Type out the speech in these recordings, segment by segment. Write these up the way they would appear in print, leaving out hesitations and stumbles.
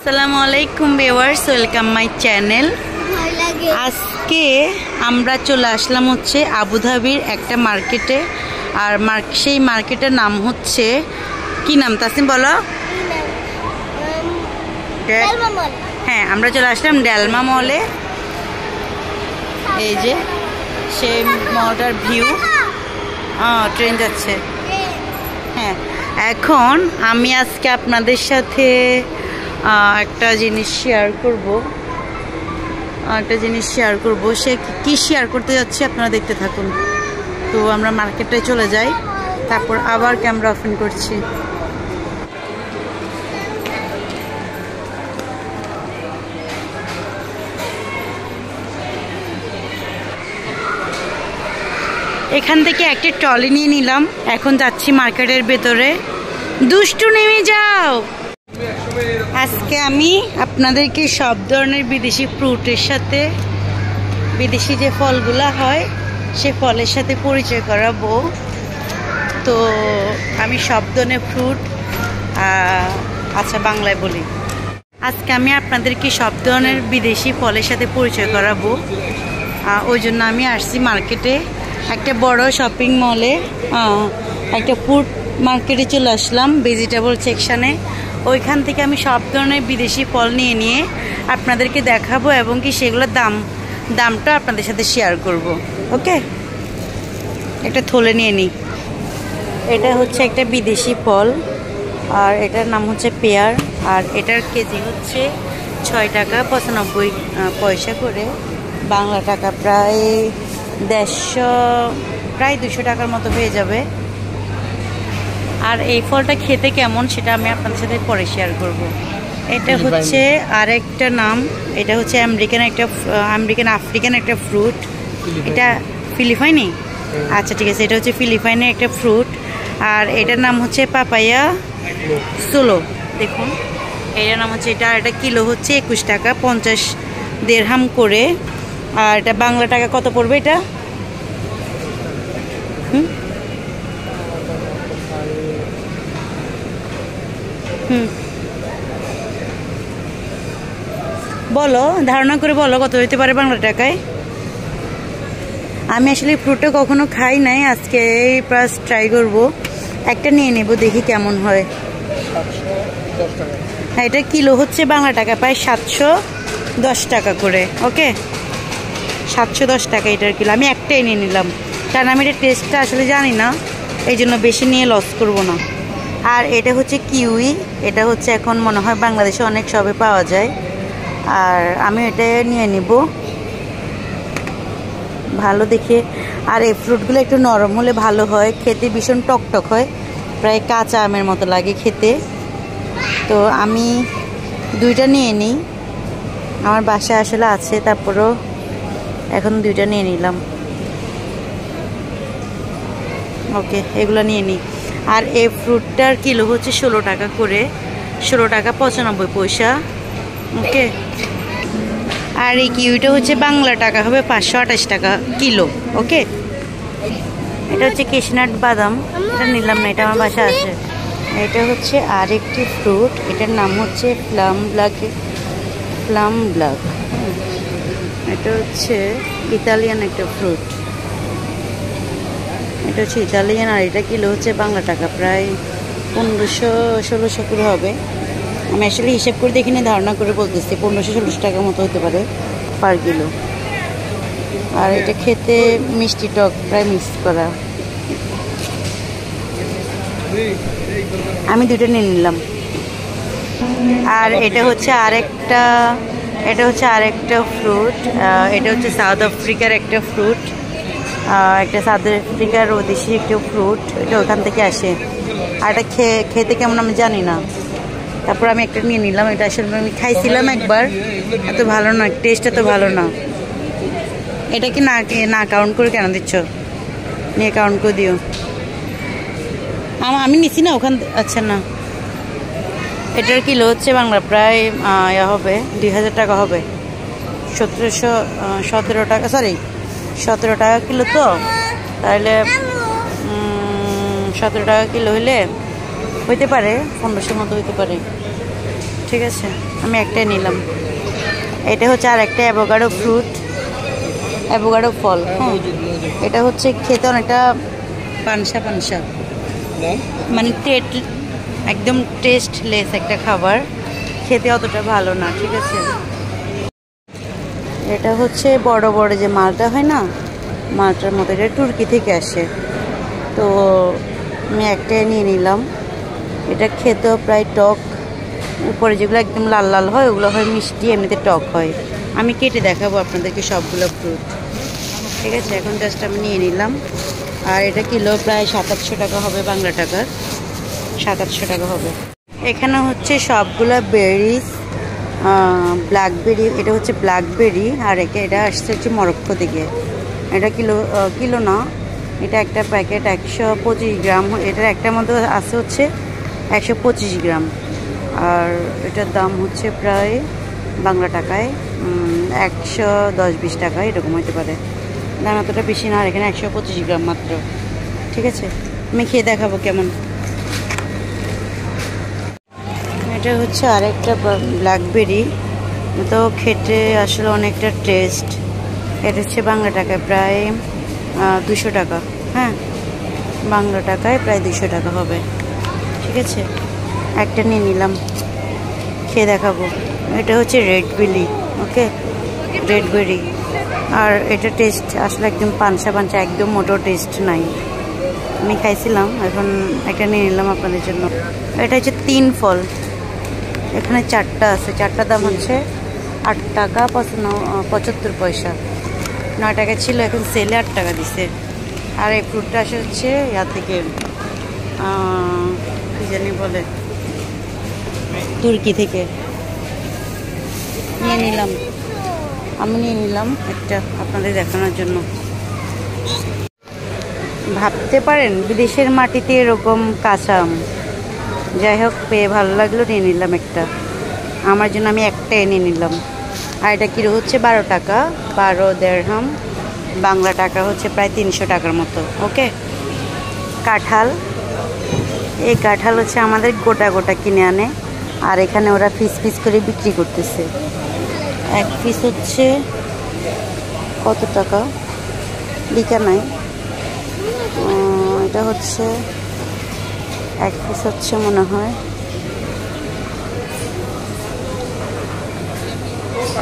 আসসালামু আলাইকুম viewers, welcome my channel. আজকে আমরা চলে আসলাম হচ্ছে আবুধাবির একটা মার্কেটে। আর সেই মার্কেটের নাম হচ্ছে কি নাম তাসিম বলো? হ্যাঁ, আমরা চলে আসলাম ডেলমা মলে। এই যে সেই মলটার ভিউ। ট্রেন যাচ্ছে। হ্যাঁ, এখন আমি আজকে আপনাদের সাথে একটা জিনিস শেয়ার করব। সে কি শেয়ার করতে যাচ্ছে আপনারা দেখতে থাকুন। তো আমরা মার্কেটে চলে যাই, তারপর আবার ক্যামেরা ওপেন করছি। এখান থেকে একটা ট্রলি নিয়ে নিলাম। এখন যাচ্ছি মার্কেটের ভেতরে। দুষ্টু নেমে যাও। আজকে আমি আপনাদেরকে সব ধরনের বিদেশি ফ্রুটের সাথে, বিদেশি যে ফলগুলো হয় সে ফলের সাথে পরিচয় করাবো। তো আমি সব ধরনের ফ্রুট, আচ্ছা বাংলায় বলি, আজকে আমি আপনাদেরকে সব ধরনের বিদেশি ফলের সাথে পরিচয় করাবো। ওই জন্য আমি আসছি মার্কেটে, একটা বড় শপিং মলে, একটা ফুড মার্কেটে চলে আসলাম, ভেজিটেবল সেকশানে। ওইখান থেকে আমি সব ধরনের বিদেশি ফল নিয়ে আপনাদেরকে দেখাবো এবং কি সেগুলোর দামটা আপনাদের সাথে শেয়ার করব। ওকে, একটা থলে নিয়ে নিই। এটা হচ্ছে একটা বিদেশি ফল, আর এটার নাম হচ্ছে পেয়ার। আর এটার কেজি হচ্ছে 6 টাকা 95 পয়সা করে, বাংলা টাকা প্রায় 200 টাকার মতো হয়ে যাবে। আর এই ফলটা খেতে কেমন সেটা আমি আপনাদের সাথে পরে শেয়ার করব। এটা হচ্ছে আরেকটা নাম, এটা হচ্ছে আফ্রিকান একটা ফ্রুট। এটা ফিলিপাইনি? আচ্ছা ঠিক আছে, এটা হচ্ছে ফিলিপাইনের একটা ফ্রুট। আর এটার নাম হচ্ছে পাপায়া সোলো। দেখুন এটার নাম হচ্ছে, এটা কিলো হচ্ছে 21 টাকা 50 দিরহাম করে। আর এটা বাংলা টাকা কত পড়বে এটা? বলো, ধারণা করে বলো কত হইতে পারে বাংলা টাকায়। আমি আসলে ফ্রুটটা কখনো খাই নাই, আজকে প্লাস ট্রাই করব। একটা নিয়ে নেব, দেখি কেমন হয়। হ্যাঁ, এটা কিলো হচ্ছে বাংলা টাকা প্রায় 710 টাকা করে। ওকে, 710 টাকা এটার কিলো। আমি একটাই নিয়ে নিলাম, কারণ আমি এটার টেস্টটা আসলে জানি না, এই জন্য বেশি নিয়ে লস করব না। আর এটা হচ্ছে কিউই। এটা হচ্ছে এখন মনে হয় বাংলাদেশে অনেক সবে পাওয়া যায়। আর আমি এটা নিয়ে নিব ভালো দেখে। আর এই ফ্রুটগুলো একটু নরম হলে ভালো হয়, খেতে ভীষণ টকটক হয়, প্রায় কাঁচা আমের মতো লাগে খেতে। তো আমি দুইটা নিয়ে নিই, আমার বাসায় আসলে আছে, তারপরেও এখন দুইটা নিয়ে নিলাম। ওকে, এগুলো নিয়ে নিই। আর এই ফ্রুটটার কিলো হচ্ছে 16 টাকা করে, 16 টাকা 95 পয়সা। ওকে, আর এই কিউইটা হচ্ছে বাংলা টাকা হবে 528 টাকা কিলো। ওকে, এটা হচ্ছে কৃষ্ণাট বাদাম, এটা নিলাম না, এটা আমার বাসা আছে। এটা হচ্ছে আরেকটি ফ্রুট, এটার নাম হচ্ছে প্লাম ব্ল্যাক। এটা হচ্ছে ইতালিয়ান একটা ফ্রুট, এটা হচ্ছে ইতালিয়ান। আর এটা কিলো হচ্ছে বাংলা টাকা প্রায় 1500-1600 করে হবে। আমি আসলে হিসেব করে দেখিনি, ধারণা করে বলতেছি 1500-1600 টাকার মতো হতে পারে পার কিলো। আর এটা খেতে মিষ্টি টক, প্রায় মিক্স করা। আমি দুটো নিয়ে নিলাম। আর এটা হচ্ছে আরেকটা ফ্রুট, এটা হচ্ছে সাউথ আফ্রিকার একটা ফ্রুট, একটা সাউথ আফ্রিকার ওদেশি একটা ফ্রুট, এটা ওখান থেকে আসে। আর এটা খেতে কেমন আমি জানি না, তারপর আমি একটা নিয়ে নিলাম। এটা আসলে আমি খাইছিলাম একবার, এত ভালো না, টেস্ট এত ভালো না। এটা কি না কাউন্ট করে কেন দিচ্ছ? নিয়ে কাউন্ট করে দিও। আমি নিছি না ওখান, আচ্ছা না। এটার কিলো হচ্ছে বাংলা প্রায় হবে 2000 টাকা হবে, 17 টাকা কিলো। তো তাহলে 17 টাকা কিলো হইলে হইতে পারে 1500 মতো হইতে পারে। ঠিক আছে। আমি একটাই নিলাম। এটা হচ্ছে আর একটা অ্যাভোকাডো ফ্রুট, অ্যাভোকাডো ফল। হ্যাঁ, এটা হচ্ছে খেতে অনেকটা পানসা পানসা, মানে একদম টেস্টলেস একটা খাবার, খেতে অতটা ভালো না। ঠিক আছে, এটা হচ্ছে বড় বড় যে মালটা হয় না, মালটার মতো, এটা তুর্কি থেকে আসে। তো আমি একটাই নিয়ে নিলাম। এটা খেতেও প্রায় টক, উপরে যেগুলো একদম লাল লাল হয় ওগুলো হয় মিষ্টি, এমনিতে টক হয়। আমি কেটে দেখাবো আপনাদেরকে সবগুলো ফ্রুট। ঠিক আছে, এখন জাস্ট আমি নিয়ে নিলাম। আর এটা কিলো প্রায় 700-800 টাকা হবে, বাংলা টাকার 700-800 টাকা হবে। এখানে হচ্ছে সবগুলো বেরিজ, ব্ল্যাকবেরি, এটা হচ্ছে ব্ল্যাকবেরি। আর এটা আসছে হচ্ছে মরক্কো থেকে। এটা কিলো না, এটা একটা প্যাকেট 125 গ্রাম। এটার একটার মধ্যে আছে হচ্ছে 125 গ্রাম। আর এটার দাম হচ্ছে প্রায় বাংলা টাকায় 110-20 টাকা এরকম হতে পারে। দাম অতটা বেশি না। আর এখানে 125 গ্রাম মাত্র। ঠিক আছে, আমি খেয়ে দেখাবো কেমন। এটা হচ্ছে আরেকটা ব্ল্যাকবেরি, তো খেতে আসলে অনেকটা টেস্ট। এটা হচ্ছে বাংলা টাকায় প্রায় 200 টাকা। হ্যাঁ, বাংলা টাকায় প্রায় 200 টাকা হবে। ঠিক আছে, একটা নিয়ে নিলাম, খেয়ে দেখাবো। এটা হচ্ছে রেড বেলি, ওকে, রেড বেরি। আর এটা টেস্ট আসলে একদম পানসা পানসা, একদম মোটো টেস্ট নাই। আমি খাইছিলাম, এখন একটা নিয়ে নিলাম আপনাদের জন্য। এটা হচ্ছে 3 ফল, এখানে 4টা আছে। 4টার দাম হচ্ছে 8 টাকা 75 পয়সা। 9 টাকা ছিল, এখন সেলে 8 টাকা দিছে। আর এই ফ্রুটটা আসে হচ্ছে ইয়া থেকে, কি জানি বলে, তুর্কি থেকে। আমি নিয়ে নিলাম একটা আপনাদের দেখানোর জন্য। ভাবতে পারেন বিদেশের মাটিতে এরকম কাঁচা আম। যাই হোক, পেয়ে ভালো লাগলো, নিয়ে নিলাম একটা। আমার জন্য আমি একটাই নিয়ে নিলাম। আর এটা কিলো হচ্ছে 12 টাকা, 12 দেড়হাম, বাংলা টাকা হচ্ছে প্রায় 300 টাকার মতো। ওকে, কাঁঠাল, এই কাঁঠাল হচ্ছে আমাদের গোটা গোটা কিনে আনে, আর এখানে ওরা পিস পিস করে বিক্রি করতেছে। এক পিস হচ্ছে কত টাকা লিখা নাই। এটা হচ্ছে এক পিস হচ্ছে মনে হয়,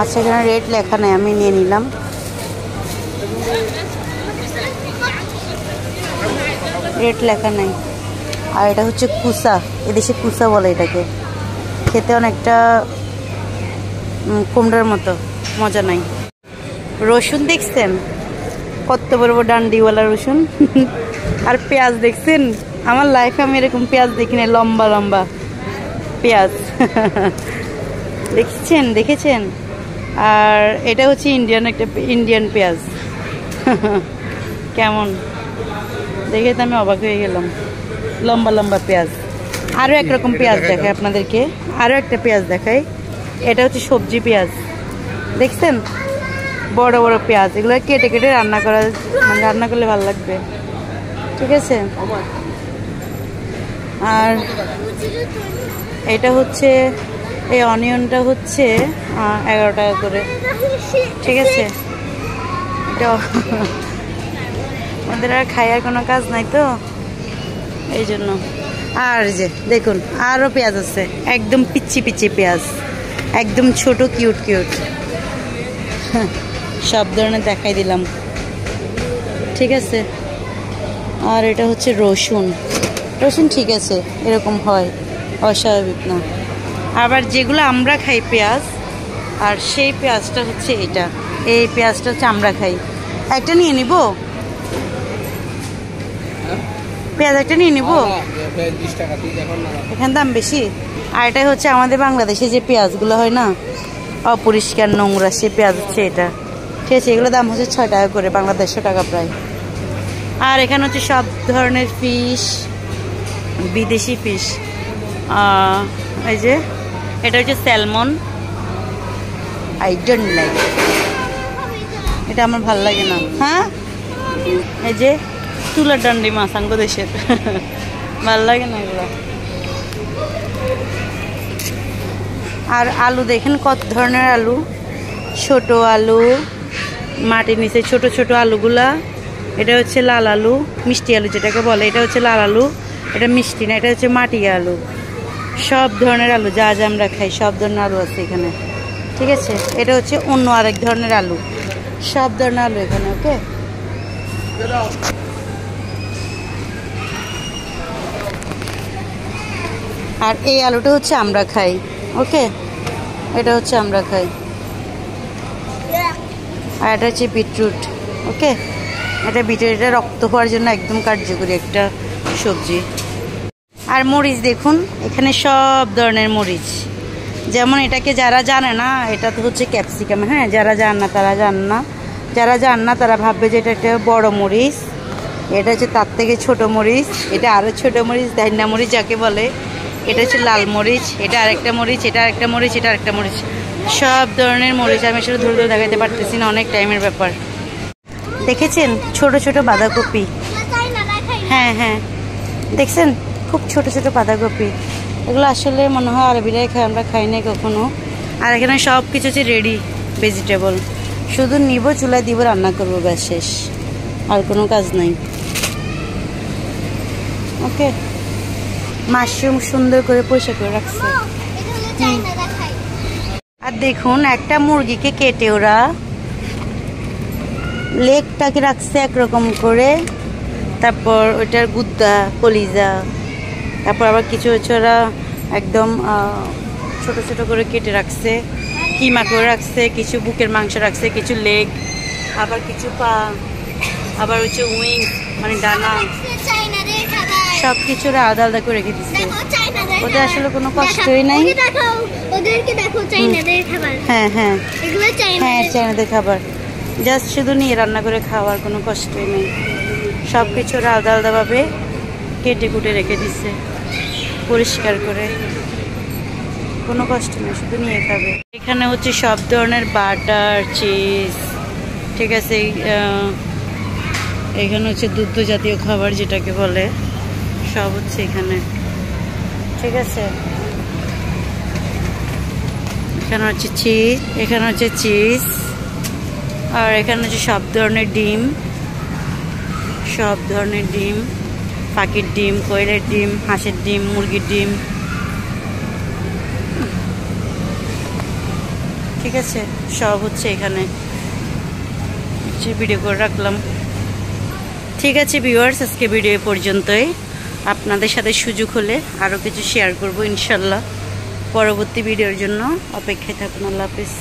আচ্ছা এখানে রেট লেখা নাই, আমি নিয়ে নিলাম। রেট লেখা নাই। আর এটা হচ্ছে কুসা, এদেশে কুসা বলে এটাকে। খেতে অনেকটা কুমড়ার মতো, মজা নাই। রসুন দেখছেন, কত বড় বড় ডান্ডিওয়ালা রসুন। আর পেঁয়াজ দেখছেন, আমার লাইফে আমি এরকম পেঁয়াজ দেখিনি, লম্বা লম্বা পেঁয়াজ। দেখেছেন। আর এটা হচ্ছে ইন্ডিয়ান পেঁয়াজ। কেমন দেখে তো আমি অবাক হয়ে গেলাম, লম্বা লম্বা পেঁয়াজ। আরও একরকম পেঁয়াজ দেখায় আপনাদেরকে, আরও একটা পেঁয়াজ দেখাই। এটা হচ্ছে সবজি পেঁয়াজ, দেখছেন, বড় বড় পেঁয়াজ। এগুলো কেটে কেটে রান্না করলে ভালো লাগবে। ঠিক আছে, আর এটা হচ্ছে, এই অনিয়নটা হচ্ছে 11 টাকা করে। ঠিক আছে, এটা ওদের আর খাইয়ার কোনো কাজ নাই তো, এই জন্য। আর যে দেখুন, আরও পেঁয়াজ আছে, একদম পিচ্ছি পিচ্ছি পেঁয়াজ, একদম ছোট কিউট। সব ধরনের দেখাই দিলাম। ঠিক আছে, আর এটা হচ্ছে রসুন ঠিক আছে, এরকম হয়, অস্বাভাবিক না। আবার যেগুলো আমরা খাই পেঁয়াজ, আর সেই পেঁয়াজটা হচ্ছে এটা, এই পেঁয়াজটা হচ্ছে আমরা খাই। একটা নিয়ে নিব পেঁয়াজ, একটা নিয়ে নিব, এখানে দাম বেশি। আর এটা হচ্ছে আমাদের বাংলাদেশে যে পেঁয়াজগুলো হয় না, অপরিষ্কার নোংরা, সে পেঁয়াজ হচ্ছে এটা। ঠিক আছে, এগুলো দাম হচ্ছে 6 টাকা করে, বাংলা 150 টাকা প্রায়। আর এখানে হচ্ছে সব ধরনের ফিশ, বিদেশি ফিশ। এই যে এটা হচ্ছে স্যালমন, আই ডোন্ট লাইক, এটা আমার ভালো লাগে না। হ্যাঁ, এই যে তুলার ডান্ডি মাছ, বাংলাদেশের ভালো লাগে না এগুলো। আর আলু দেখেন কত ধরনের আলু, ছোট আলু, মাটির নিচে ছোট ছোট আলুগুলা, এটা হচ্ছে লাল আলু, মিষ্টি আলু যেটাকে বলে, এটা হচ্ছে লাল আলু, এটা মিষ্টি না, এটা হচ্ছে মাটি আলু। সব ধরনের আলু যা যা আমরা খাই সব ধরনের আলু আছে এখানে, ঠিক আছে। এটা হচ্ছে অন্য আরেক ধরনের আলু, সব ধরনের আলু এখানে। ওকে, আর এই আলুটা হচ্ছে আমরা খাই। ওকে, এটা হচ্ছে আমরা খাই। আর এটা হচ্ছে বিটরুট। ওকে, এটা বিটের, এটা রক্ত হওয়ার জন্য একদম কার্যকরী একটা সবজি। আর মরিচ দেখুন, এখানে সব ধরনের মরিচ। যেমন এটাকে যারা জানে না, এটা তো হচ্ছে ক্যাপসিকাম। হ্যাঁ, যারা জান না তারা জান না, যারা জান না তারা ভাববে যে এটা একটা বড় মরিচ, এটা হচ্ছে তার থেকে ছোট মরিচ, এটা আরও ছোট মরিচ, দাইনা মরিচ যাকে বলে, এটা হচ্ছে লাল মরিচ, এটা আরেকটা মরিচ, এটা আরেকটা মরিচ, এটা আরেকটা মরিচ। সব ধরনের মরিচ আমি সেটা ধরে ধরে দেখাতে পারতেছি না, অনেক টাইমের ব্যাপার। দেখেছেন ছোট ছোট বাঁধাকপি? হ্যাঁ হ্যাঁ, দেখছেন খুব ছোট ছোট বাঁধাকপি। এগুলো আসলে মনে হয় আরবিরাই খায়, আমরা খাই নাই কখনো। আর এখানে সব কিছু হচ্ছে রেডি ভেজিটেবল, শুধু নিব, চুলায় দিব, রান্না করবো, ব্যাস শেষ, আর কোনো কাজ নাই। ওকে, মাশরুম সুন্দর করে পরিষ্কার করে রাখছে। আর দেখুন একটা মুরগিকে কেটে ওরা লেগটাকে রাখছে একরকম করে, তারপর ওইটার গুদ্দা, কলিজা, তারপর আবার কিছু হচ্ছে ওরা একদম ছোট ছোট করে কেটে রাখছে, কিমা করে রাখছে, কিছু বুকের মাংস রাখছে, কিছু লেগ, আবার কিছু পা, আবার হচ্ছে উইং মানে ডানা, সব কিছু আলাদা আলাদা করে রেখে দিচ্ছে। ওদের আসলে কোনো কষ্টই নাই। হ্যাঁ হ্যাঁ হ্যাঁ, চাইনাদের খাবার, জাস্ট শুধু নিয়ে রান্না করে খাওয়ার কোনো কষ্টই নেই। সব কিছু আলাদা আলাদাভাবে কেটে কুটে রেখে দিচ্ছে পরিষ্কার করে, কোনো কষ্ট নেই, শুধু নিয়ে খাবে। এখানে হচ্ছে সব ধরনের বাটার, চিজ, ঠিক আছে। এখানে হচ্ছে দুগ্ধ জাতীয় খাবার যেটাকে বলে, সব হচ্ছে এখানে, ঠিক আছে। এখানে হচ্ছে চিজ, এখানে হচ্ছে চিজ, আর এখানে হচ্ছে সব ধরনের ডিম, সব ধরনের ডিম, পাখির ডিম, কোয়েলের ডিম, হাঁসের ডিম, মুরগির ডিম, ঠিক আছে। সব হচ্ছে এখানে, ভিডিও করে রাখলাম। ঠিক আছে ভিউয়ার্স, আজকে ভিডিও পর্যন্তই। আপনাদের সাথে সুযোগ হলে আরও কিছু শেয়ার করব ইনশাল্লাহ। পরবর্তী ভিডিওর জন্য অপেক্ষায় থাকুন। আল্লাহ হাফিজ।